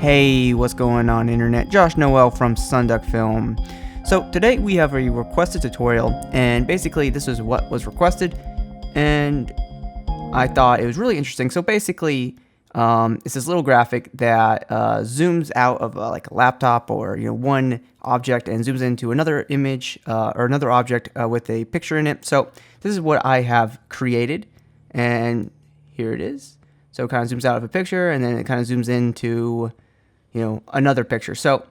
Hey, what's going on internet? Josh Noel from SonduckFilm. So today we have a requested tutorial, and basically this is what was requested, and I thought it was really interesting. So basically, it's this little graphic that zooms out of like a laptop or one object and zooms into another image or another object with a picture in it. So this is what I have created, and here it is. So it kind of zooms out of a picture, and then it kind of zooms into another picture. So,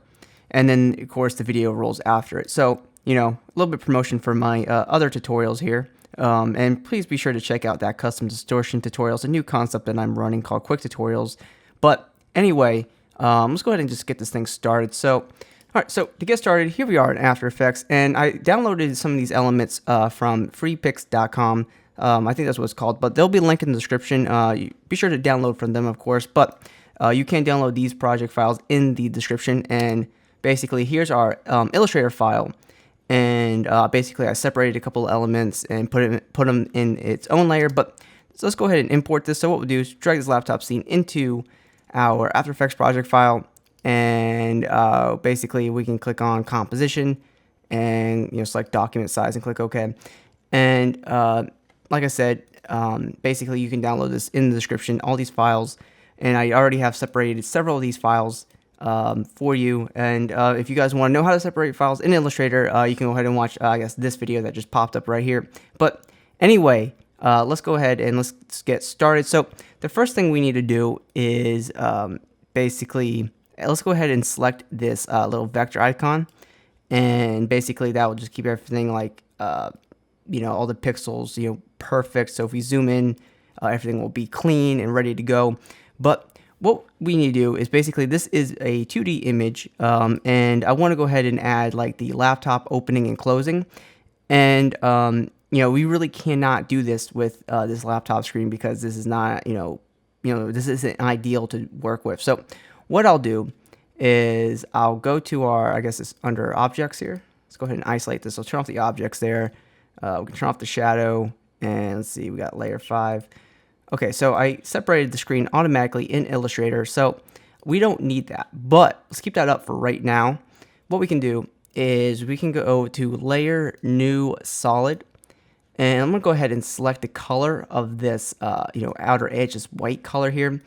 and then of course the video rolls after it. So, a little bit of promotion for my other tutorials here. And please be sure to check out that custom distortion tutorials, a new concept that I'm running called quick tutorials. But anyway, let's go ahead and just get this thing started. So, all right, so to get started, here we are in After Effects, and I downloaded some of these elements from freepix.com. I think that's what it's called, but they'll be linked in the description. Be sure to download from them, of course, but you can download these project files in the description. And basically, here's our Illustrator file. And basically, I separated a couple elements and put them in its own layer. But so let's go ahead and import this. So what we'll do is drag this laptop scene into our After Effects project file. And basically, we can click on Composition and select Document Size and click OK. And like I said, basically, you can download this in the description, all these files. And I already have separated several of these files for you. And if you guys want to know how to separate files in Illustrator, you can go ahead and watch, this video that just popped up right here. But anyway, let's go ahead and let's get started. So the first thing we need to do is basically, let's go ahead and select this little vector icon. And basically, that will just keep everything like, all the pixels, perfect. So if we zoom in, everything will be clean and ready to go. But what we need to do is basically, this is a 2D image, and I want to go ahead and add like the laptop opening and closing. And, we really cannot do this with this laptop screen because this is not, this isn't ideal to work with. So what I'll do is I'll go to our, I guess it's under objects here. Let's go ahead and isolate this. I'll turn off the objects there. We can turn off the shadow, and let's see, we got layer 5. Okay, so I separated the screen automatically in Illustrator, so we don't need that, but let's keep that up for right now. What we can do is we can go to Layer, New, Solid, and I'm going to go ahead and select the color of this, outer edge, this white color here,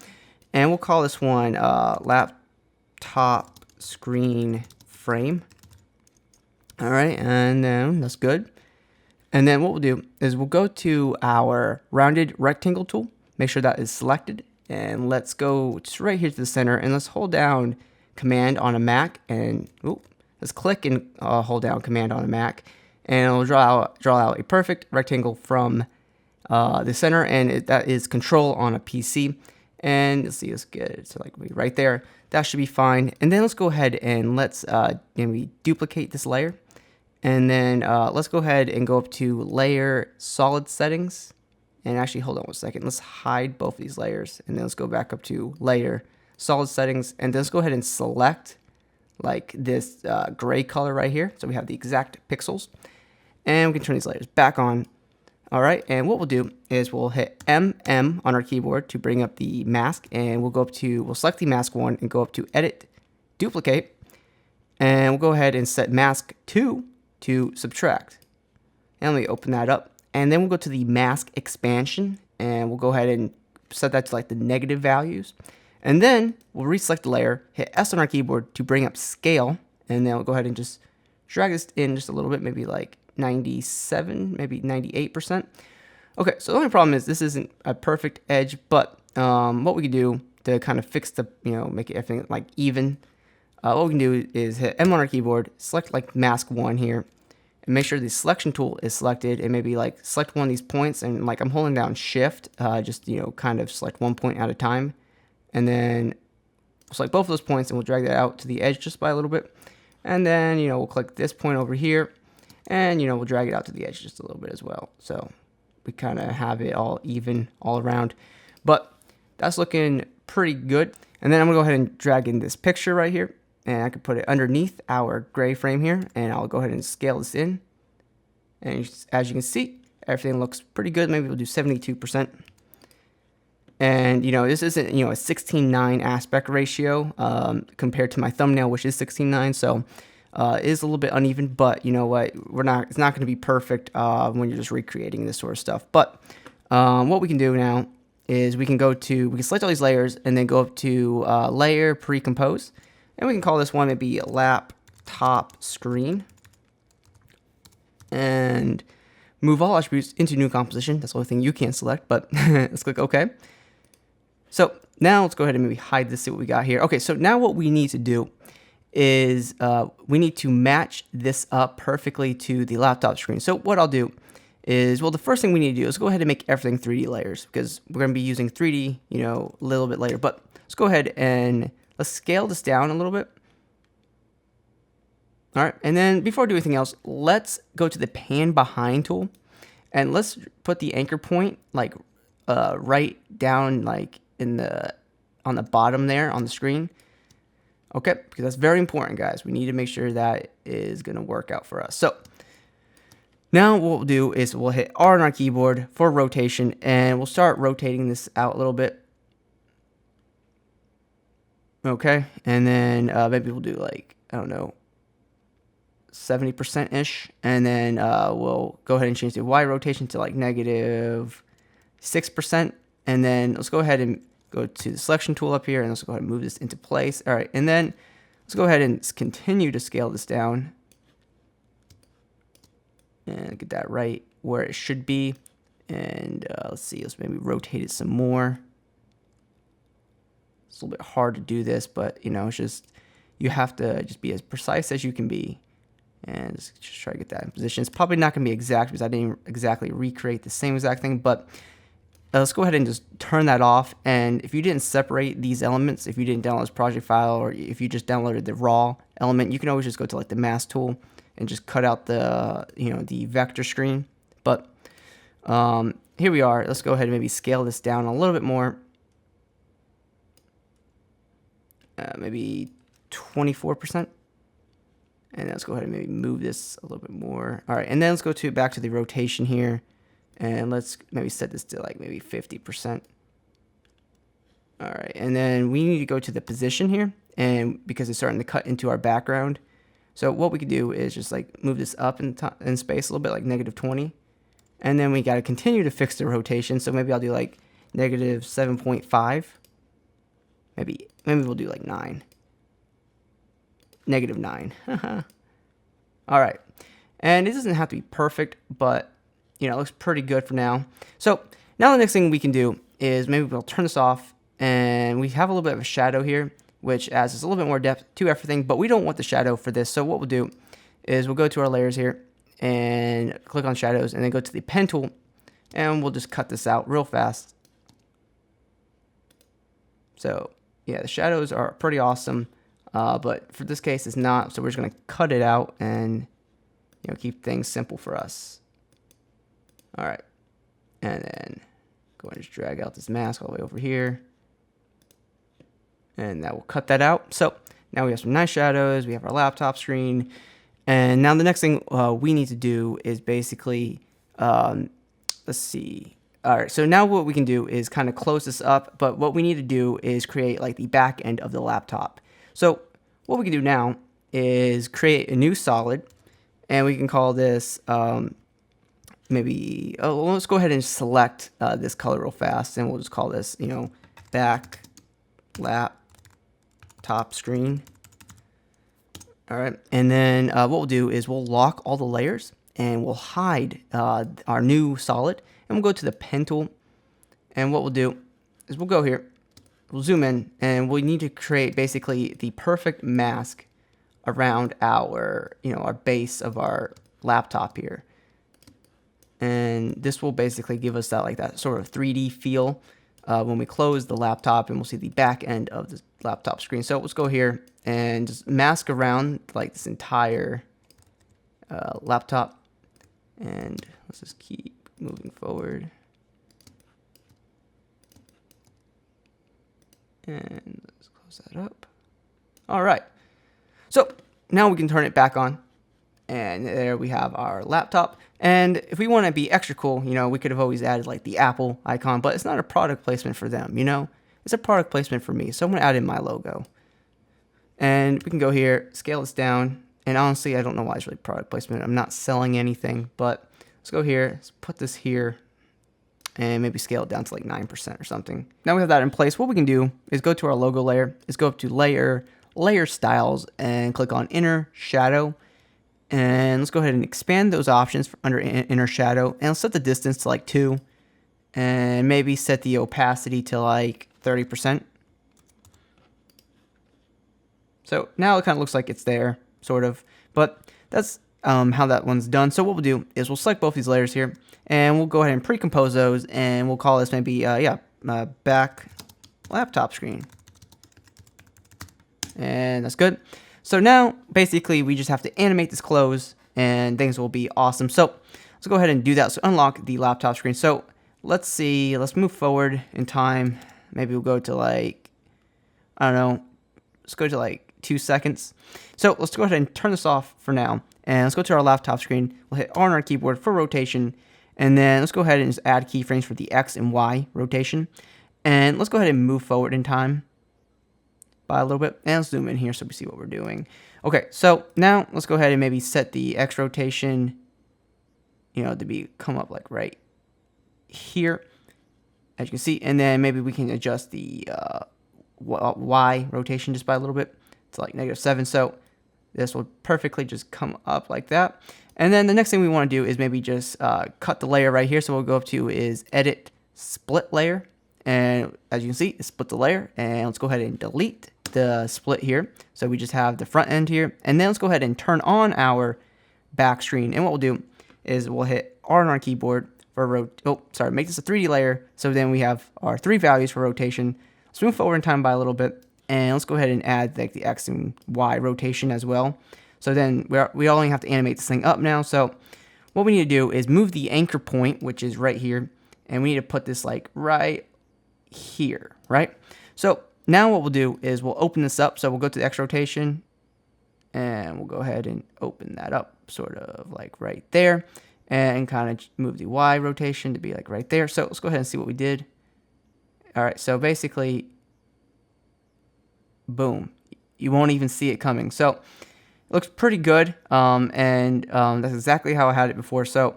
and we'll call this one Laptop Screen Frame. All right, and then that's good. And then what we'll do is we'll go to our rounded rectangle tool, make sure that is selected, and let's go just right here to the center, and let's hold down Command on a Mac, and let's click and hold down Command on a Mac, and it'll draw out a perfect rectangle from the center, and that is Control on a PC. And let's see, let's get it so like right there. That should be fine. And then let's go ahead and let's maybe duplicate this layer. And then let's go ahead and go up to Layer, Solid Settings. And actually, hold on one second. Let's hide both of these layers. And then let's go back up to Layer, Solid Settings. And then let's go ahead and select like this gray color right here. So we have the exact pixels. And we can turn these layers back on. All right. And what we'll do is we'll hit MM on our keyboard to bring up the mask. And we'll select the mask one and go up to Edit, Duplicate. And we'll go ahead and set Mask 2 to subtract. And let me open that up. And then we'll go to the mask expansion, and we'll go ahead and set that to like the negative values. And then we'll reselect the layer, hit S on our keyboard to bring up scale, and then we'll go ahead and just drag this in just a little bit, maybe like 97, maybe 98%. Okay, so the only problem is this isn't a perfect edge, but what we can do to kind of fix the, make everything like even, what we can do is hit M on our keyboard, select like mask 1 here, and make sure the selection tool is selected, and maybe like select one of these points, and like I'm holding down Shift, just kind of select one point at a time, and then select both of those points, and we'll drag that out to the edge just by a little bit, and then we'll click this point over here, and we'll drag it out to the edge just a little bit as well, so we kind of have it all even all around. But that's looking pretty good. And then I'm gonna go ahead and drag in this picture right here, and I can put it underneath our gray frame here, and I'll go ahead and scale this in. And as you can see, everything looks pretty good. Maybe we'll do 72%. And, this isn't, a 16:9 aspect ratio compared to my thumbnail, which is 16:9. So it is a little bit uneven, but you know what? It's not going to be perfect when you're just recreating this sort of stuff. But what we can do now is we can select all these layers and then go up to layer pre-compose. And we can call this one maybe laptop screen. And move all attributes into new composition. That's the only thing you can select, but let's click OK. So now let's go ahead and maybe hide this, see what we got here. Okay, so now what we need to do is we need to match this up perfectly to the laptop screen. So what I'll do is, well, the first thing we need to do is go ahead and make everything 3D layers, because we're going to be using 3D, a little bit later. But let's go ahead and let's scale this down a little bit. All right, and then before I do anything else, let's go to the pan behind tool, and let's put the anchor point like right down like on the bottom there on the screen. Okay, because that's very important, guys. We need to make sure that is going to work out for us. So now what we'll do is we'll hit R on our keyboard for rotation, and we'll start rotating this out a little bit. Okay, and then maybe we'll do like, I don't know, 70%-ish, and then we'll go ahead and change the Y rotation to like -6%, and then let's go ahead and go to the selection tool up here, and let's go ahead and move this into place. All right, and then let's go ahead and continue to scale this down and get that right where it should be. And let's see, let's maybe rotate it some more. It's a little bit hard to do this, but it's just, you have to just be as precise as you can be. And just try to get that in position. It's probably not going to be exact because I didn't exactly recreate the same exact thing, but let's go ahead and just turn that off. And if you didn't separate these elements, if you didn't download this project file, or if you just downloaded the raw element, you can always just go to like the mask tool and just cut out the, the vector screen. But here we are. Let's go ahead and maybe scale this down a little bit more. Maybe 24%. And let's go ahead and maybe move this a little bit more. All right, and then let's go back to the rotation here, and let's maybe set this to like maybe 50%. All right, and then we need to go to the position here, and because it's starting to cut into our background. So what we could do is just like move this up in space a little bit, like -20, and then we got to continue to fix the rotation. So maybe I'll do like -7.5. Maybe we'll do like 9. -9. All right, and it doesn't have to be perfect, but it looks pretty good for now. So now the next thing we can do is maybe we'll turn this off, and we have a little bit of a shadow here, which adds us a little bit more depth to everything, but we don't want the shadow for this. So what we'll do is we'll go to our layers here and click on shadows, and then go to the pen tool, and we'll just cut this out real fast. So yeah, the shadows are pretty awesome. But for this case, it's not, so we're just going to cut it out and keep things simple for us. All right, and then go ahead and just drag out this mask all the way over here, and that will cut that out. So now we have some nice shadows, we have our laptop screen, and now the next thing we need to do is basically, let's see. All right, so now what we can do is kind of close this up, but what we need to do is create like the back end of the laptop. So what we can do now is create a new solid, and we can call this let's go ahead and select this color real fast, and we'll just call this, back laptop screen. All right, and then what we'll do is we'll lock all the layers, and we'll hide our new solid, and we'll go to the pen tool, and what we'll do is we'll go here. We'll zoom in, and we need to create basically the perfect mask around our, our base of our laptop here. And this will basically give us that sort of 3D feel when we close the laptop, and we'll see the back end of the laptop screen. So let's go here and just mask around like this entire laptop, and let's just keep moving forward. And let's close that up. All right. So now we can turn it back on, And there we have our laptop. And if we want to be extra cool, you know, we could have always added like the Apple icon, but it's not a product placement for them, you know? It's a product placement for me. So I'm going to add in my logo. And we can go here, scale this down. And honestly, I don't know why it's really product placement. I'm not selling anything, but let's go here, let's put this here, and maybe scale it down to like 9% or something. Now we have that in place. What we can do is go to our logo layer, is go up to layer, layer styles, and click on inner shadow. And let's go ahead and expand those options under inner shadow, and let's set the distance to like 2, and maybe set the opacity to like 30%. So now it kind of looks like it's there, sort of, but that's how that one's done. So what we'll do is we'll select both these layers here, and we'll go ahead and pre-compose those, and we'll call this maybe, back laptop screen. And that's good. So now, basically, we just have to animate this close, and things will be awesome. So let's go ahead and do that. So unlock the laptop screen. So let's see, let's move forward in time. Maybe we'll go to like, I don't know, let's go to like 2 seconds. So let's go ahead and turn this off for now. And let's go to our laptop screen. We'll hit R on our keyboard for rotation. And then let's go ahead and just add keyframes for the X and Y rotation. And let's go ahead and move forward in time by a little bit. And let's zoom in here so we see what we're doing. Okay, so now let's go ahead and maybe set the X rotation, you know, to come up like right here, as you can see. And then maybe we can adjust the Y rotation just by a little bit to like -7. So this will perfectly just come up like that. And then the next thing we want to do is maybe just cut the layer right here. So we'll go up to is edit split layer. And as you can see, it split the layer. And let's go ahead and delete the split here. So we just have the front end here. And then let's go ahead and turn on our back screen. And what we'll do is we'll hit R on our keyboard for make this a 3D layer. So then we have our 3 values for rotation. Let's move forward in time by a little bit. And let's go ahead and add like the X and Y rotation as well. So then we only have to animate this thing up now. So what we need to do is move the anchor point, which is right here. And we need to put this like right here, right? So now what we'll do is we'll open this up. So we'll go to the X rotation. And we'll go ahead and open that up sort of like right there. And kind of move the Y rotation to be like right there. So let's go ahead and see what we did. All right, so basically, boom, you won't even see it coming. So it looks pretty good, and that's exactly how I had it before. So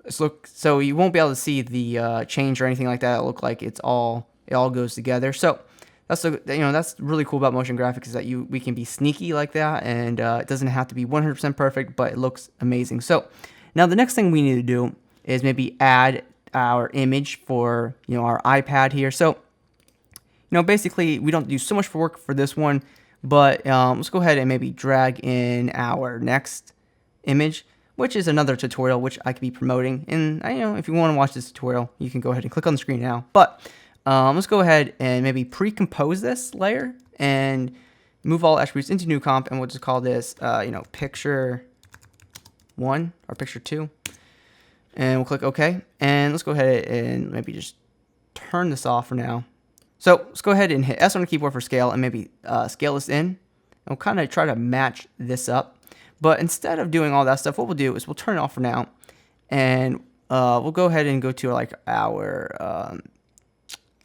so you won't be able to see the change or anything like that. It'll look like it all goes together. So that's really cool about motion graphics, is that we can be sneaky like that, and it doesn't have to be 100% perfect, but it looks amazing. So now the next thing we need to do is maybe add our image for our iPad here. So basically we don't do so much work for this one, but let's go ahead and maybe drag in our next image, which is another tutorial which I could be promoting. And if you want to watch this tutorial, you can go ahead and click on the screen now. But let's go ahead and maybe pre-compose this layer and move all attributes into new comp, and we'll just call this picture 1 or picture 2. And we'll click OK. And let's go ahead and maybe just turn this off for now. So let's go ahead and hit S on the keyboard for scale, and maybe scale this in. And we'll kind of try to match this up. But instead of doing all that stuff, what we'll do is we'll turn it off for now. And we'll go ahead and go to like our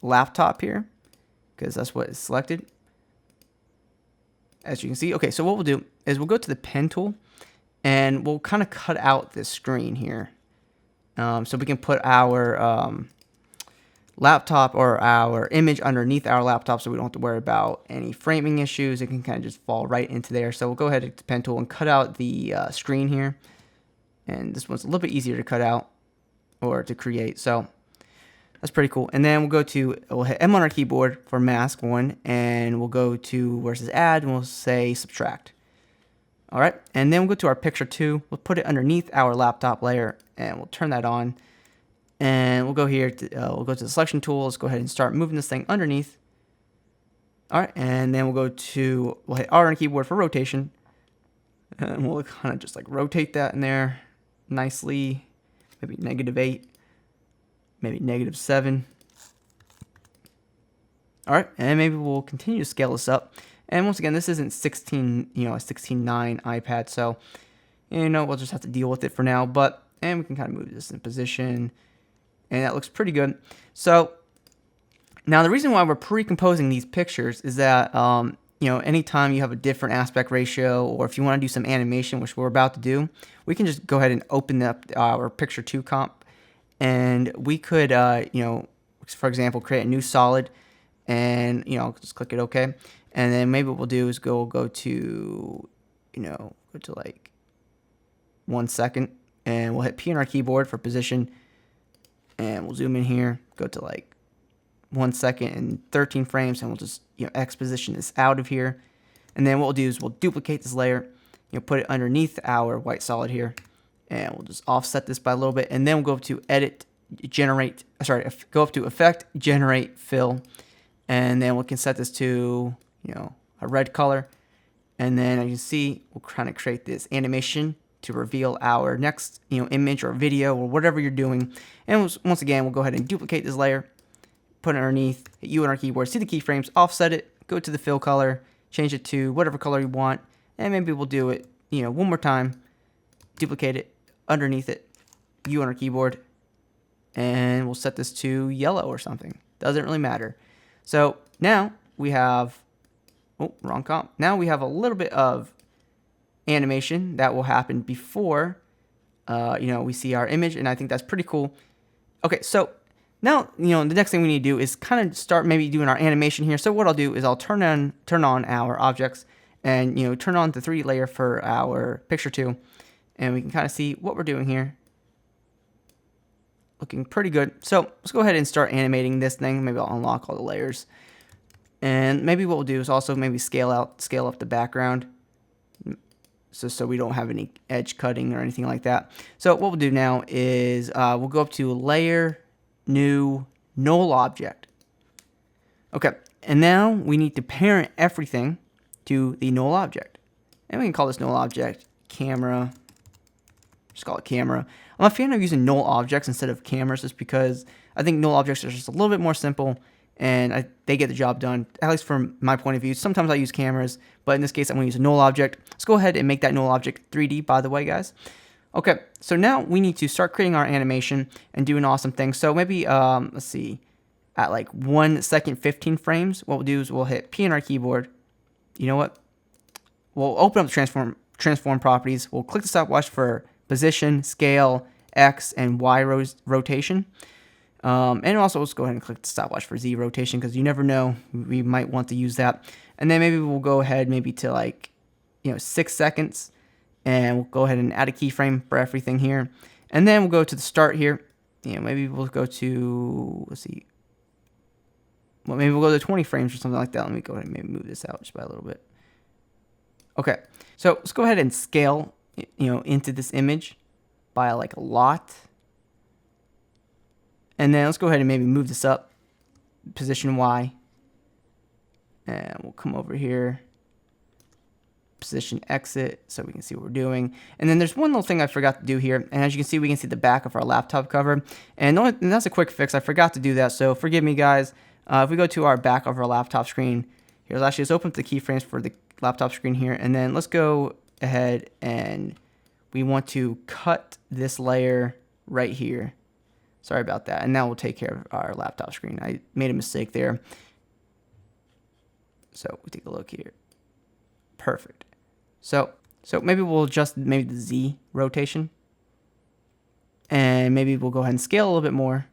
laptop here, because that's what is selected, as you can see. Okay, so what we'll do is we'll go to the pen tool, and we'll kind of cut out this screen here. So we can put our laptop or our image underneath our laptop, so we don't have to worry about any framing issues. It can kind of just fall right into there. So we'll go ahead to the pen tool and cut out the screen here. And this one's a little bit easier to cut out or to create. So that's pretty cool. And then we'll hit M on our keyboard for mask 1, and we'll go to where it says add, and we'll say subtract. All right, and then we'll go to our picture 2. We'll put it underneath our laptop layer, and we'll turn that on. And we'll go here, we'll go to the selection tool. Let's go ahead and start moving this thing underneath. All right, and then we'll hit R on the keyboard for rotation. And we'll kind of just like rotate that in there nicely. Maybe -8, maybe -7. All right, and maybe we'll continue to scale this up. And once again, this isn't 16, a 16:9 iPad, so You know, we'll just have to deal with it for now, and we can kind of move this in position, and that looks pretty good. So now the reason why we're pre-composing these pictures is that, you know, anytime you have a different aspect ratio, or if you want to do some animation, which we're about to do, we can just go ahead and open up our Picture 2 comp, and we could, you know, for example, create a new solid, and, you know, just click it OK. And then maybe what we'll do is go to, you know, go to like 1 second, and we'll hit P on our keyboard for position, and we'll zoom in here, go to like 1 second and 13 frames, and we'll just, you know, X position this out of here. And then what we'll do is we'll duplicate this layer, you know, put it underneath our white solid here, and we'll just offset this by a little bit, and then we'll go up to edit, generate, go up to effect, generate fill, and then we can set this to, you know, a red color. And then as you can see, we'll kind of create this animation to reveal our next, you know, image or video or whatever you're doing. And once again, we'll go ahead and duplicate this layer, put it underneath, hit U on our keyboard, see the keyframes, offset it, go to the fill color, change it to whatever color you want, and maybe we'll do it, you know, one more time, duplicate it, underneath it, U on our keyboard, and we'll set this to yellow or something. Doesn't really matter. So now we have, oh, wrong comp. Now we have a little bit of animation that will happen before, you know, we see our image, and I think that's pretty cool. Okay, so now, you know, the next thing we need to do is kind of start maybe doing our animation here. So what I'll do is I'll turn on our objects, and, you know, turn on the 3D layer for our Picture 2, and we can kind of see what we're doing here. Looking pretty good. So let's go ahead and start animating this thing. Maybe I'll unlock all the layers. And maybe what we'll do is also maybe scale up the background, so we don't have any edge cutting or anything like that. So what we'll do now is we'll go up to Layer, New, Null Object. Okay, and now we need to parent everything to the null object. And we can call this null object camera. Just call it camera. I'm a fan of using null objects instead of cameras, just because I think null objects are just a little bit more simple, and they get the job done, at least from my point of view. Sometimes I use cameras, but in this case I'm going to use a null object. Let's go ahead and make that null object 3D, by the way, guys. Okay, so now we need to start creating our animation and do an awesome thing. So maybe, let's see, at like 1 second 15 frames, what we'll do is we'll hit P on our keyboard. You know what? We'll open up the transform properties. We'll click the stopwatch for position, scale, X, and Y rotation. And also let's go ahead and click the stopwatch for Z rotation, because you never know, we might want to use that. And then maybe we'll go ahead maybe to like, you know, 6 seconds, and we'll go ahead and add a keyframe for everything here. And then we'll go to the start here. You know, maybe we'll go to, let's see, well, maybe we'll go to 20 frames or something like that. Let me go ahead and maybe move this out just by a little bit. Okay, so let's go ahead and scale, you know, into this image by like a lot. And then let's go ahead and maybe move this up, position Y, and we'll come over here, position exit, so we can see what we're doing. And then there's one little thing I forgot to do here, and as you can see, we can see the back of our laptop cover, and that's a quick fix. I forgot to do that, so forgive me, guys. If we go to our back of our laptop screen, here, let's actually just open up the keyframes for the laptop screen here, and then let's go ahead and we want to cut this layer right here. Sorry about that. And now we'll take care of our laptop screen. I made a mistake there. So we take a look here. Perfect. So maybe we'll adjust maybe the Z rotation. And maybe we'll go ahead and scale a little bit more.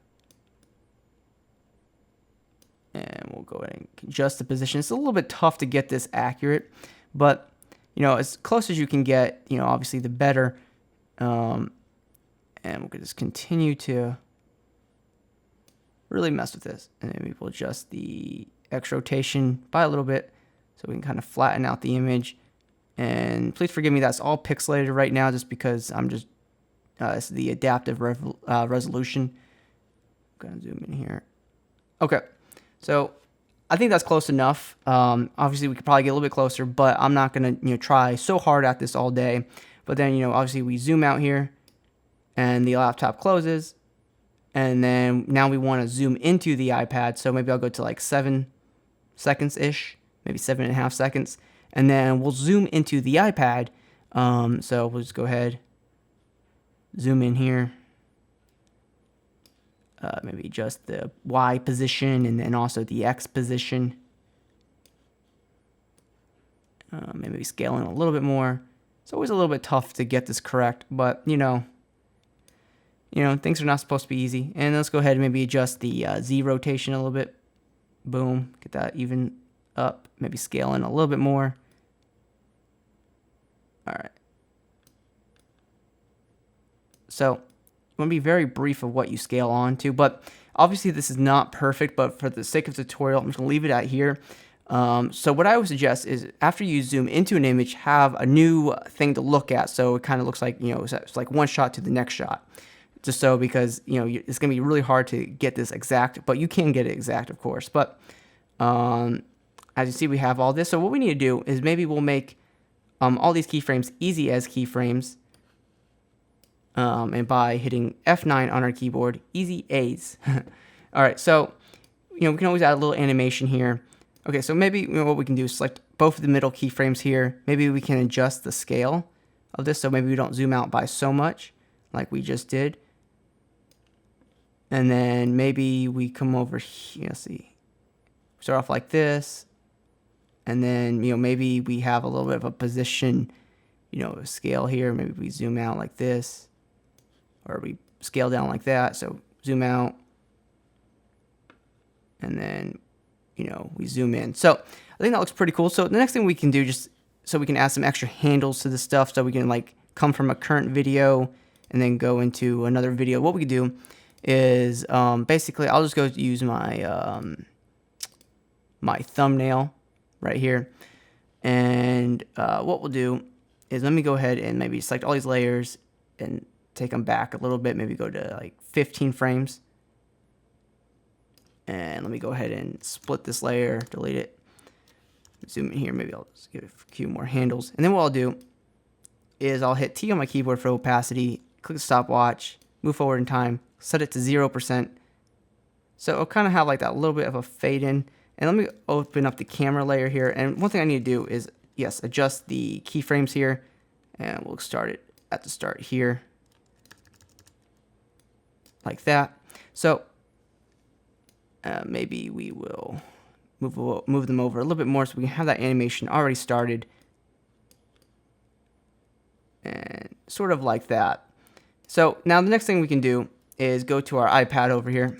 And we'll go ahead and adjust the position. It's a little bit tough to get this accurate, but, you know, as close as you can get, you know, obviously the better. And we'll just continue to really mess with this, and then maybe we'll adjust the X rotation by a little bit so we can kind of flatten out the image. And please forgive me, that's all pixelated right now just because I'm just this is the adaptive resolution. I'm gonna zoom in here. Okay, so I think that's close enough. Obviously we could probably get a little bit closer, but I'm not gonna, you know, try so hard at this all day. But then, you know, obviously we zoom out here and the laptop closes. And then now we want to zoom into the iPad. So maybe I'll go to like 7 seconds-ish, maybe 7.5 seconds. And then we'll zoom into the iPad So we'll just go ahead, zoom in here. Maybe adjust the Y position and then also the X position. Maybe scale in a little bit more. It's always a little bit tough to get this correct, but you know, things are not supposed to be easy. And let's go ahead and maybe adjust the Z rotation a little bit. Boom, get that even up. Maybe scale in a little bit more. All right. So I'm going to be very brief of what you scale on to, but obviously this is not perfect, but for the sake of the tutorial, I'm just going to leave it at here. So what I would suggest is after you zoom into an image, have a new thing to look at. So it kind of looks like, it's like one shot to the next shot. Just so, because, it's going to be really hard to get this exact, but you can get it exact, of course. But as you see, we have all this. So what we need to do is maybe we'll make all these keyframes easy as keyframes. And by hitting F9 on our keyboard, easy A's. All right, so, we can always add a little animation here. Okay, so maybe what we can do is select both of the middle keyframes here. Maybe we can adjust the scale of this, so maybe we don't zoom out by so much like we just did. And then maybe we come over here, let's see, start off like this. And then, maybe we have a little bit of a position, scale here. Maybe we zoom out like this. Or we scale down like that, so zoom out, and then, we zoom in. So I think that looks pretty cool. So the next thing we can do, just so we can add some extra handles to this stuff, so we can like come from a current video and then go into another video. What we can do is basically I'll just go use my my thumbnail right here, and what we'll do is let me go ahead and maybe select all these layers and take them back a little bit, maybe go to like 15 frames. And let me go ahead and split this layer, delete it. Zoom in here, maybe I'll just give it a few more handles. And then what I'll do is I'll hit T on my keyboard for opacity, click the stopwatch, move forward in time, set it to 0%. So it'll kind of have like that little bit of a fade in. And let me open up the camera layer here. And one thing I need to do is, yes, adjust the keyframes here. And we'll start it at the start here. Like that. So maybe we will move them over a little bit more so we can have that animation already started. And sort of like that. So now the next thing we can do is go to our iPad over here.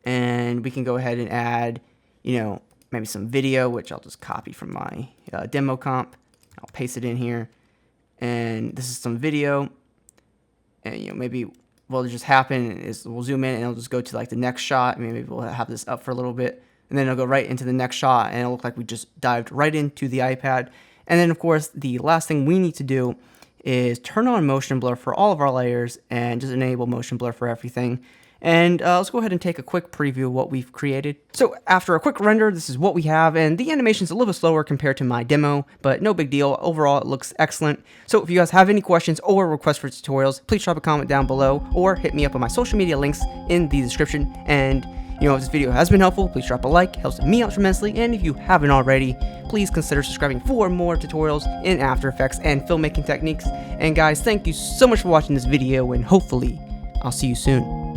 And we can go ahead and add, maybe some video, which I'll just copy from my demo comp. I'll paste it in here. And this is some video. And, maybe what'll just happen is we'll zoom in and it'll just go to like the next shot. Maybe we'll have this up for a little bit, and then it'll go right into the next shot, and it'll look like we just dived right into the iPad. And then of course the last thing we need to do is turn on motion blur for all of our layers and just enable motion blur for everything. And let's go ahead and take a quick preview of what we've created. So after a quick render, this is what we have, and the animation's a little bit slower compared to my demo, but no big deal. Overall, it looks excellent. So if you guys have any questions or requests for tutorials, please drop a comment down below or hit me up on my social media links in the description. And if this video has been helpful, please drop a like, it helps me out tremendously. And if you haven't already, please consider subscribing for more tutorials in After Effects and filmmaking techniques. And guys, thank you so much for watching this video, and hopefully I'll see you soon.